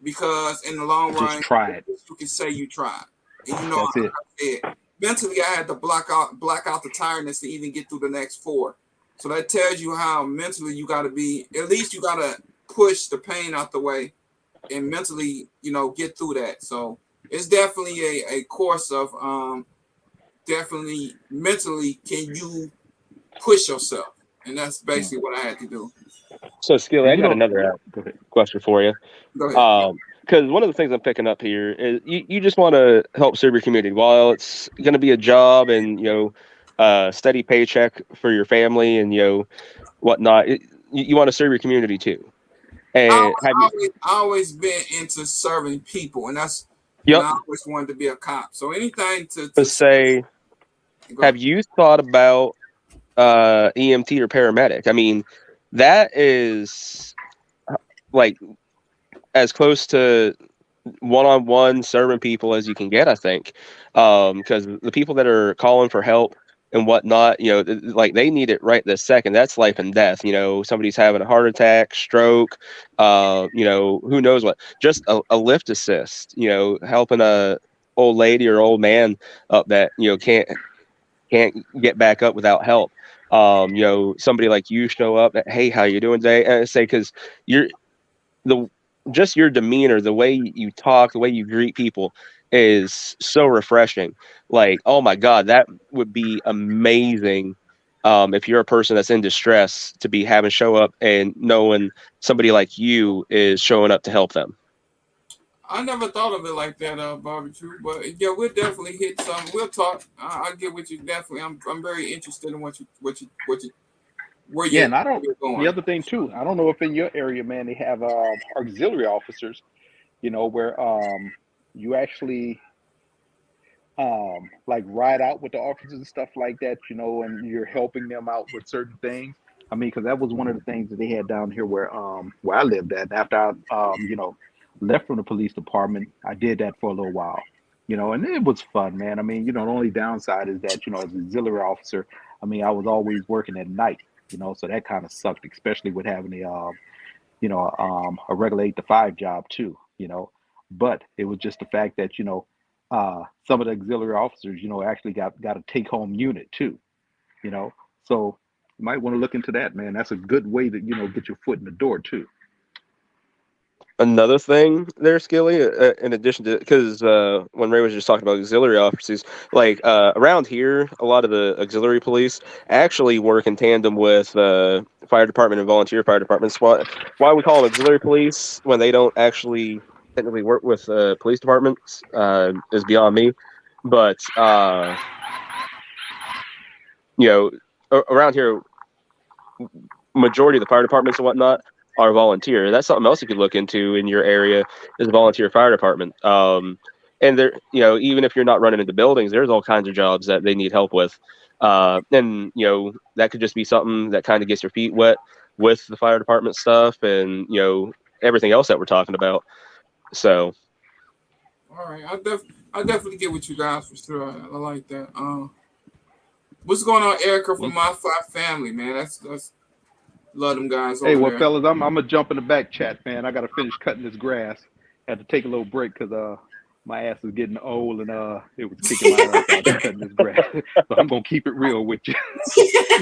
Because in the long run, try it. You can say you tried. And That's it. I said, mentally I had to block out the tiredness to even get through the next 4. So that tells you how mentally you gotta be, at least you gotta push the pain out the way and mentally, get through that. So it's definitely a course of definitely mentally can you push yourself and that's basically what I had to do. So, Skilly, And I got another go ahead. question for you. Go ahead. Because one of the things I'm picking up here is you just want to help serve your community. While it's going to be a job and, steady paycheck for your family and, whatnot, you want to serve your community too. And have you? I always been into serving people, and Yep. I always wanted to be a cop. So anything To say, have you thought about EMT or paramedic? I mean, that is like as close to one-on-one serving people as you can get, I think, because the people that are calling for help and whatnot, like they need it right this second. That's life and death. Somebody's having a heart attack, stroke, who knows what. Just a lift assist, helping a old lady or old man up that can't get back up without help. Somebody like you show up, hey, how you doing today? And I say, because you're the just your demeanor, the way you talk, the way you greet people is so refreshing. Like, oh my God, that would be amazing. If you're a person that's in distress, to be having show up and knowing somebody like you is showing up to help them. I never thought of it like that, barbecue. But yeah, we'll definitely hit some. We'll talk. I get what you definitely. I'm very interested in where Yeah, and I don't. you're going. The other thing too, I don't know if in your area, man, they have auxiliary officers. Where you actually like ride out with the officers and stuff like that. And you're helping them out with certain things. I mean, because that was one of the things that they had down here where I lived at. After I left from the police department, I did that for a little while. And it was fun, man. I mean, the only downside is that as an auxiliary officer, I mean, I was always working at night. So that kind of sucked, especially with having a regular 8 to 5 job too. But it was just the fact that some of the auxiliary officers actually got a take home unit too. So you might want to look into that, man. That's a good way to get your foot in the door too. Another thing there, Skilly, in addition to, because when Ray was just talking about auxiliary officers, like around here, a lot of the auxiliary police actually work in tandem with fire department and volunteer fire departments. Why we call them auxiliary police when they don't actually technically work with police departments is beyond me. But around here, majority of the fire departments and whatnot are volunteer. That's something else you could look into in your area is a volunteer fire department. And there, even if you're not running into buildings, there's all kinds of jobs that they need help with. And that could just be something that kind of gets your feet wet with the fire department stuff and everything else that we're talking about. So, All right, I definitely get with you guys for sure. I like that. What's going on, Erica from my family, man? That's love them guys over Hey, well, there. fellas, I'm gonna jump in the back chat, man. I gotta finish cutting this grass. Had to take a little break because my ass is getting old and it was kicking my ass out to cutting this grass. So I'm gonna keep it real with you.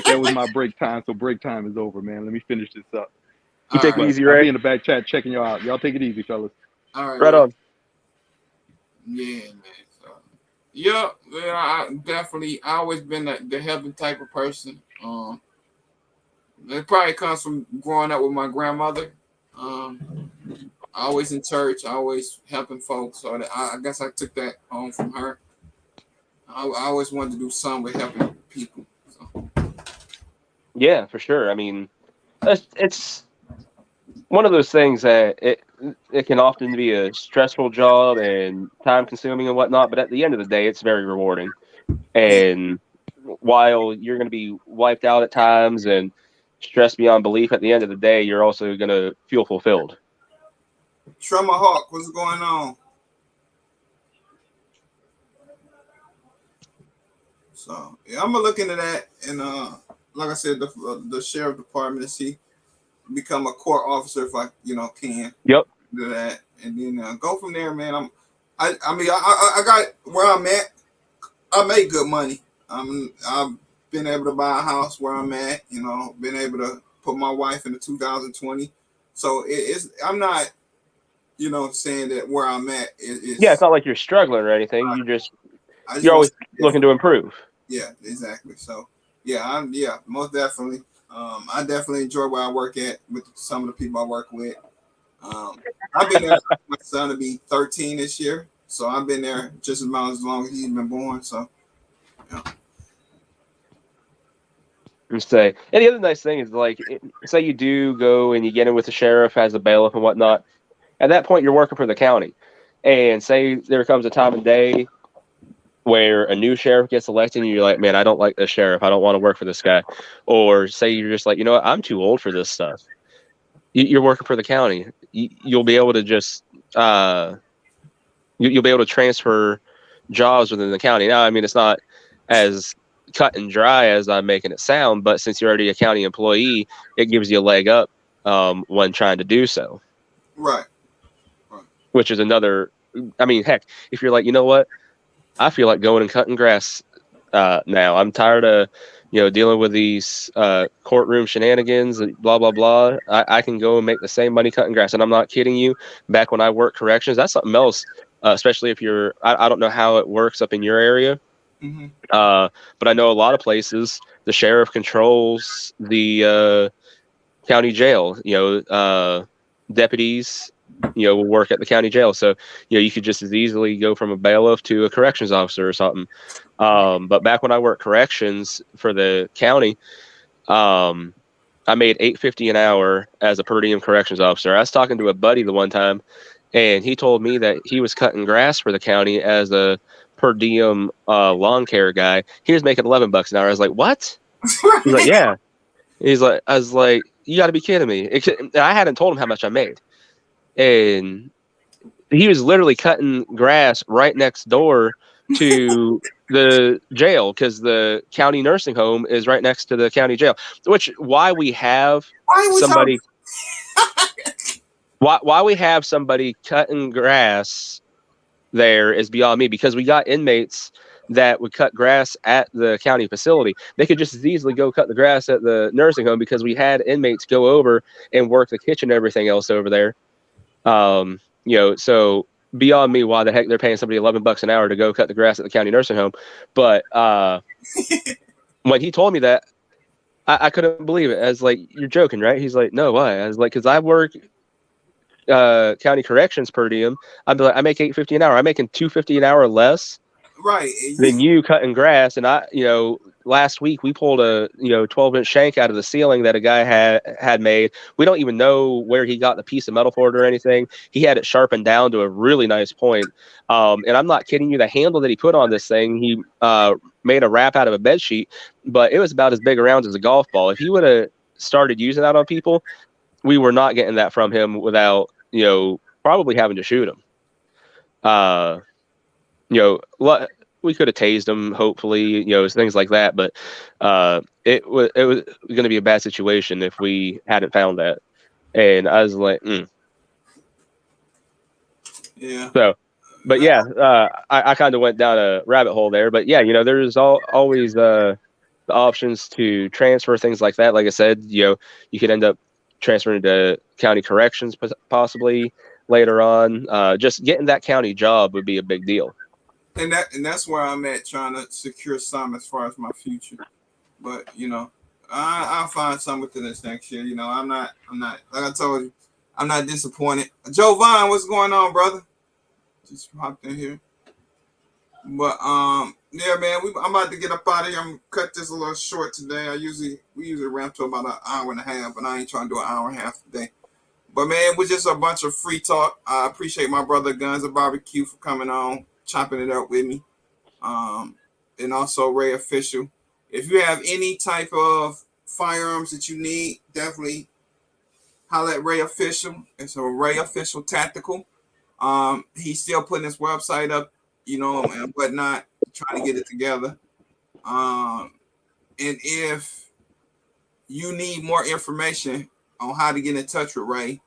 That was my break time, so break time is over, man. Let me finish this up. you take it right. easy, I'll be Ray. in the back chat checking y'all out. Y'all take it easy, fellas. All right, Right on. Yeah, man. So, yeah, I definitely. I always been the helping type of person. It probably comes from growing up with my grandmother. Always in church, always helping folks. So I guess I took that home from her. I always wanted to do something with helping people. So. Yeah, for sure. I mean, it's one of those things that it can often be a stressful job and time consuming and whatnot, but at the end of the day, it's very rewarding. And while you're going to be wiped out at times and stressed beyond belief, at the end of the day, you're also going to feel fulfilled. Tremor Hawk, what's going on? So yeah, I'm gonna look into that, and like I said, the sheriff department, see, become a court officer if I can Yep. do that, and then go from there, man. I mean I got where I'm at. I make good money. I've been able to buy a house where I'm at. Been able to put my wife into 2020. So I'm not saying that where I'm at is. Yeah, it's not like you're struggling or anything. You're always looking to improve. Yeah, exactly. So yeah, most definitely. I definitely enjoy where I work at with some of the people I work with. I've been there. My son will be 13 this year, so I've been there just about as long as he's been born. So, yeah. And say, and the other nice thing is like, say you do go and you get in with the sheriff as a bailiff and whatnot. At that point, you're working for the county, and say there comes a time of day where a new sheriff gets elected and you're like, man, I don't like this sheriff. I don't want to work for this guy. Or say you're just like, you know what, I'm too old for this stuff. You're working for the county. You'll be able to just you'll be able to transfer jobs within the county. Now, I mean, it's not as cut and dry as I'm making it sound, but since you're already a county employee, it gives you a leg up when trying to do so. Right. Which is another, I mean, heck, if you're like, you know what, I feel like going and cutting grass now. I'm tired of, dealing with these courtroom shenanigans and blah, blah, blah. I can go and make the same money cutting grass. And I'm not kidding you. Back when I worked corrections, that's something else, especially if you're, I don't know how it works up in your area. Mm-hmm. But I know a lot of places, the sheriff controls the county jail, deputies, will work at the county jail. So, you could just as easily go from a bailiff to a corrections officer or something. But back when I worked corrections for the county, I made $8.50 an hour as a per diem corrections officer. I was talking to a buddy the one time, and he told me that he was cutting grass for the county as a per diem lawn care guy. He was making $11 an hour. I was like, what? He's like, yeah. He's like, I was like, you got to be kidding me. I hadn't told him how much I made. And he was literally cutting grass right next door to the jail because the county nursing home is right next to the county jail. Why we have somebody why we have somebody cutting grass there is beyond me, because we got inmates that would cut grass at the county facility. They could just as easily go cut the grass at the nursing home because we had inmates go over and work the kitchen and everything else over there. So beyond me why the heck they're paying somebody $11 an hour to go cut the grass at the county nursing home. But when he told me that, I couldn't believe it. I was like, you're joking, right? He's like, no, why? I was like, because I work county corrections per diem. I'd be like, I make $8.50 an hour. I'm making $2.50 an hour less than you cutting grass. And last week we pulled a 12-inch shank out of the ceiling that a guy had made. We don't even know where he got the piece of metal for it or anything. He had it sharpened down to a really nice point. And I'm not kidding you, the handle that he put on this thing, he made a wrap out of a bed sheet, but it was about as big around as a golf ball. If he would have started using that on people, we were not getting that from him without probably having to shoot him. We could have tased him, hopefully, things like that. But it was going to be a bad situation if we hadn't found that. And I was like, Yeah. So, but yeah, I kind of went down a rabbit hole there. But yeah, there's always the options to transfer things like that. Like I said, you could end up transferring to county corrections possibly later on. Just getting that county job would be a big deal. And that's where I'm at, trying to secure some as far as my future. But I'll find some within this next year. I'm not like I told you, I'm not disappointed. Joe Vine, what's going on, brother? Just hopped in here. But yeah, man, I'm about to get up out of here. I'm gonna cut this a little short today. We usually ramp to about an hour and a half, but I ain't trying to do an hour and a half today. But man, it was just a bunch of free talk. I appreciate my brother Guns and Barbecue for coming on, chopping it up with me. And also Ray Official. If you have any type of firearms that you need, definitely holler at Ray Official. It's a Ray Official Tactical. He's still putting his website up, and whatnot, trying to get it together. And if you need more information on how to get in touch with Ray,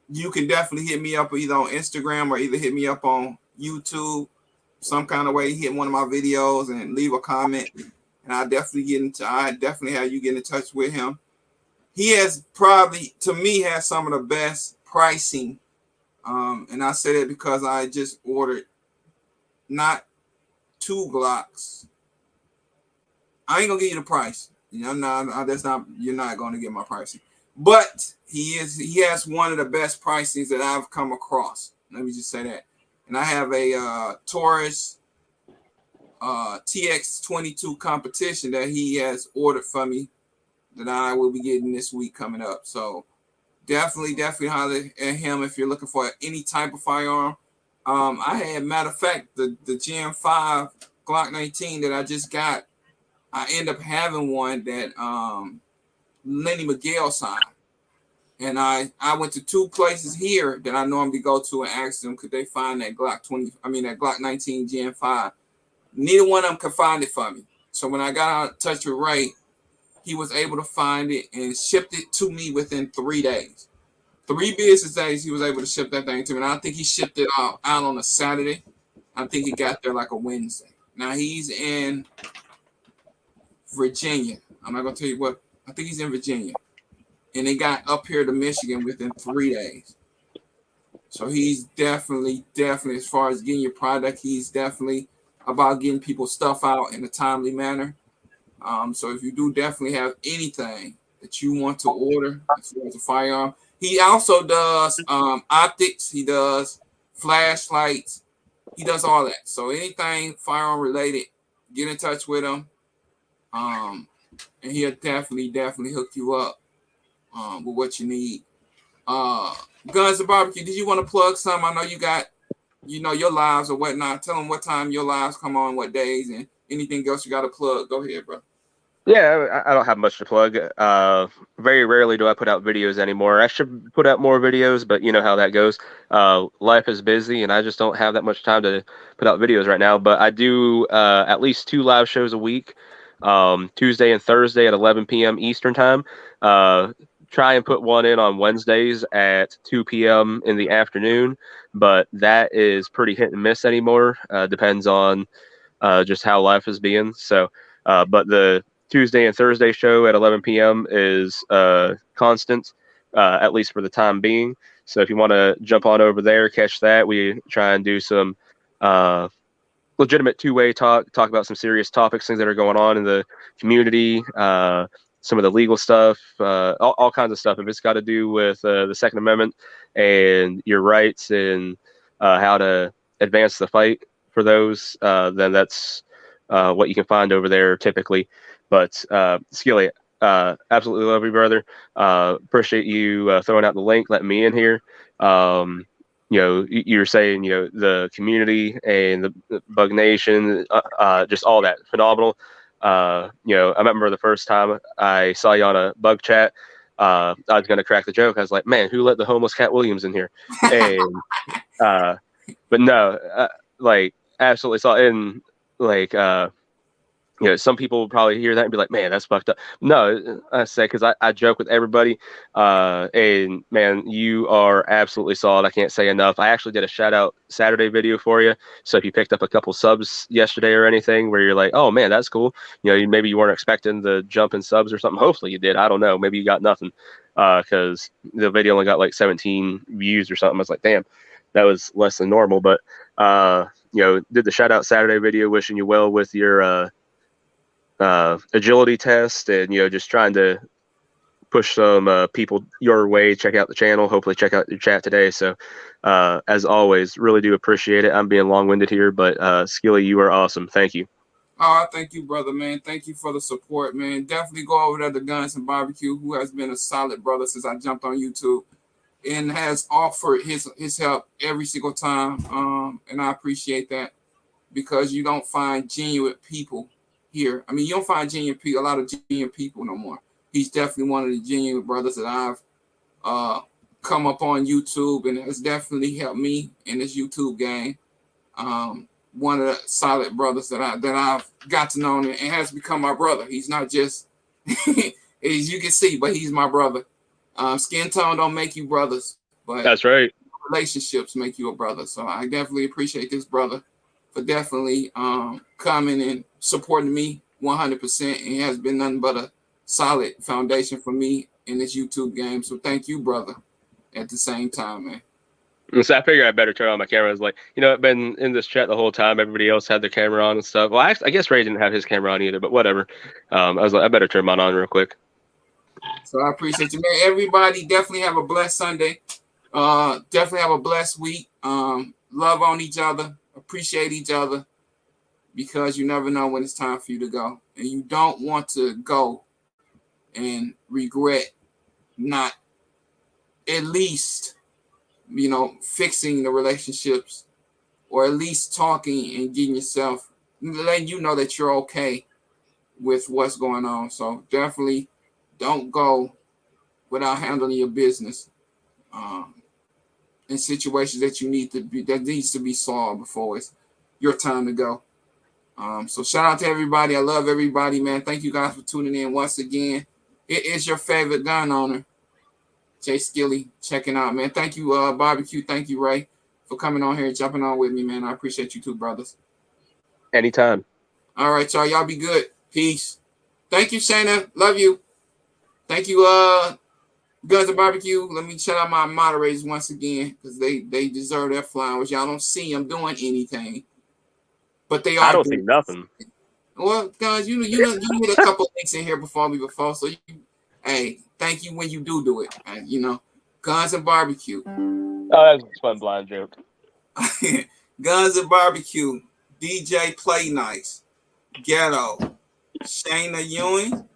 you can definitely hit me up either on Instagram or either hit me up on YouTube, some kind of way. Hit one of my videos and leave a comment, and I definitely have you get in touch with him. He has probably, to me, has some of the best pricing. And I say that because I just ordered not 2 Glocks. I ain't gonna give you the price. That's not. You're not going to get my pricing, but he has one of the best pricings that I've come across. Let me just say that. And I have a Taurus TX22 competition that he has ordered for me that I will be getting this week coming up. So definitely holler at him if you're looking for any type of firearm. I had, matter of fact, the Gen 5 Glock 19 that I just got. I end up having one that Lenny Miguel signed. And I went to two places here that I normally go to and asked them could they find that that Glock 19 Gen 5. Neither one of them could find it for me. So when I got in touch with Ray, he was able to find it and shipped it to me within 3 days. 3 business days, he was able to ship that thing to me. And I think he shipped it out on a Saturday. I think he got there like a Wednesday. Now he's in Virginia. I'm not going to tell you what. I think he's in Virginia. And they got up here to Michigan within 3 days. So he's definitely, as far as getting your product, he's definitely about getting people's stuff out in a timely manner. So if you do definitely have anything that you want to order as far as a firearm, he also does optics. He does flashlights. He does all that. So anything firearm related, get in touch with him. And he'll definitely hook you up with what you need. Guns and Barbecue, did you want to plug some? I know you got, your lives or whatnot. Tell them what time your lives come on, what days, and anything else you got to plug. Go ahead, bro. Yeah, I don't have much to plug. Very rarely do I put out videos anymore. I should put out more videos, but you know how that goes. Life is busy, and I just don't have that much time to put out videos right now. But I do at least 2 live shows a week, Tuesday and Thursday at 11 p.m. Eastern time. Try and put one in on Wednesdays at 2 p.m. in the afternoon, but that is pretty hit and miss anymore. Depends on just how life is being. So, but the Tuesday and Thursday show at 11 p.m. is constant, at least for the time being. So if you want to jump on over there, catch that. We try and do some legitimate two-way talk about some serious topics, things that are going on in the community, some of the legal stuff, all kinds of stuff. If it's got to do with the Second Amendment and your rights and how to advance the fight for those, then that's what you can find over there typically. But Skilly, absolutely love you, brother. Appreciate you throwing out the link, letting me in here. You're saying, the community and the Bug Nation, just all that phenomenal. I remember the first time I saw you on a bug chat, I was going to crack the joke. I was like, man, who let the homeless Cat Williams in here? And, but no, absolutely saw it. And some people will probably hear that and be like, man, that's fucked up. No, I say, because I joke with everybody. And man, you are absolutely solid. I can't say enough. I actually did a shout out Saturday video for you. So if you picked up a couple subs yesterday or anything where you're like, oh man, that's cool. Maybe you weren't expecting the jump in subs or something. Hopefully you did. I don't know. Maybe you got nothing because the video only got like 17 views or something. I was like, damn, that was less than normal. But, did the shout out Saturday video, wishing you well with your, agility test, and just trying to push some people your way. Check out the channel, hopefully check out your chat today. So as always, really do appreciate it. I'm being long-winded here, but Skilly, you are awesome. Thank you. Oh, thank you, brother, man. Thank you for the support, man. Definitely go over there to Guns and Barbecue, who has been a solid brother since I jumped on YouTube and has offered his help every single time. And I appreciate that, because you don't find genuine people here. I mean, you don't find a lot of genuine people no more. He's definitely one of the genuine brothers that I've come up on YouTube, and has definitely helped me in this YouTube game. One of the solid brothers that I've got to know and has become my brother. He's not just as you can see, but he's my brother. Skin tone don't make you brothers, but that's right. Relationships make you a brother. So I definitely appreciate this brother for definitely coming and supporting me 100%. And he has been nothing but a solid foundation for me in this YouTube game. So thank you, brother, at the same time, man. And so I figured I better turn on my camera. I was like, I've been in this chat the whole time. Everybody else had their camera on and stuff. Well, I guess Ray didn't have his camera on either, but whatever. I was like, I better turn mine on real quick. So I appreciate you, man. Everybody definitely have a blessed Sunday. Definitely have a blessed week. Love on each other. Appreciate each other, because you never know when it's time for you to go. And you don't want to go and regret not at least, fixing the relationships, or at least talking and getting yourself, letting you know that you're okay with what's going on. So definitely don't go without handling your business in situations that needs to be solved before it's your time to go. So shout out to everybody. I love everybody, man. Thank you guys for tuning in once again. It is your favorite gun owner, Jay Skilly, checking out, man. Thank you, Barbecue. Thank you, Ray, for coming on here and jumping on with me, man. I appreciate you too, brothers. Anytime. All right, y'all. Y'all be good. Peace. Thank you, Shayna. Love you. Thank you, Guns and Barbecue. Let me shout out my moderators once again, because they deserve their flowers. Y'all don't see them doing anything, but they are. I don't see nothing. Well, guys, you hit a couple links in here before, so hey, thank you when you do it. Guns and Barbecue. Oh, that was a fun blind joke. Guns and Barbecue. DJ Play Nice. Ghetto. Shayna Ewing.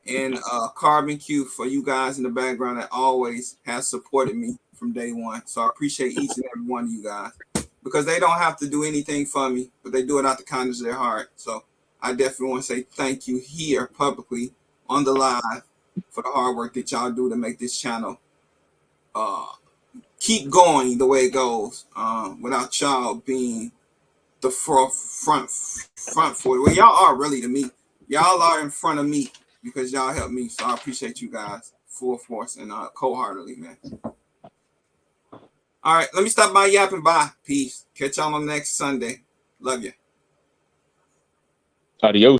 And Carbon Q, for you guys in the background that always has supported me from day one. So I appreciate each and every one of you guys, because they don't have to do anything for me, but they do it out the kindness of their heart. So I definitely want to say thank you here publicly on the live for the hard work that y'all do to make this channel keep going the way it goes, without y'all being the front for it. Well, y'all are really to me. Y'all are in front of me, because y'all help me. So I appreciate you guys full force and cold-heartedly, man. All right, let me stop by yapping. Bye. Peace. Catch y'all on next Sunday. Love you. Adios.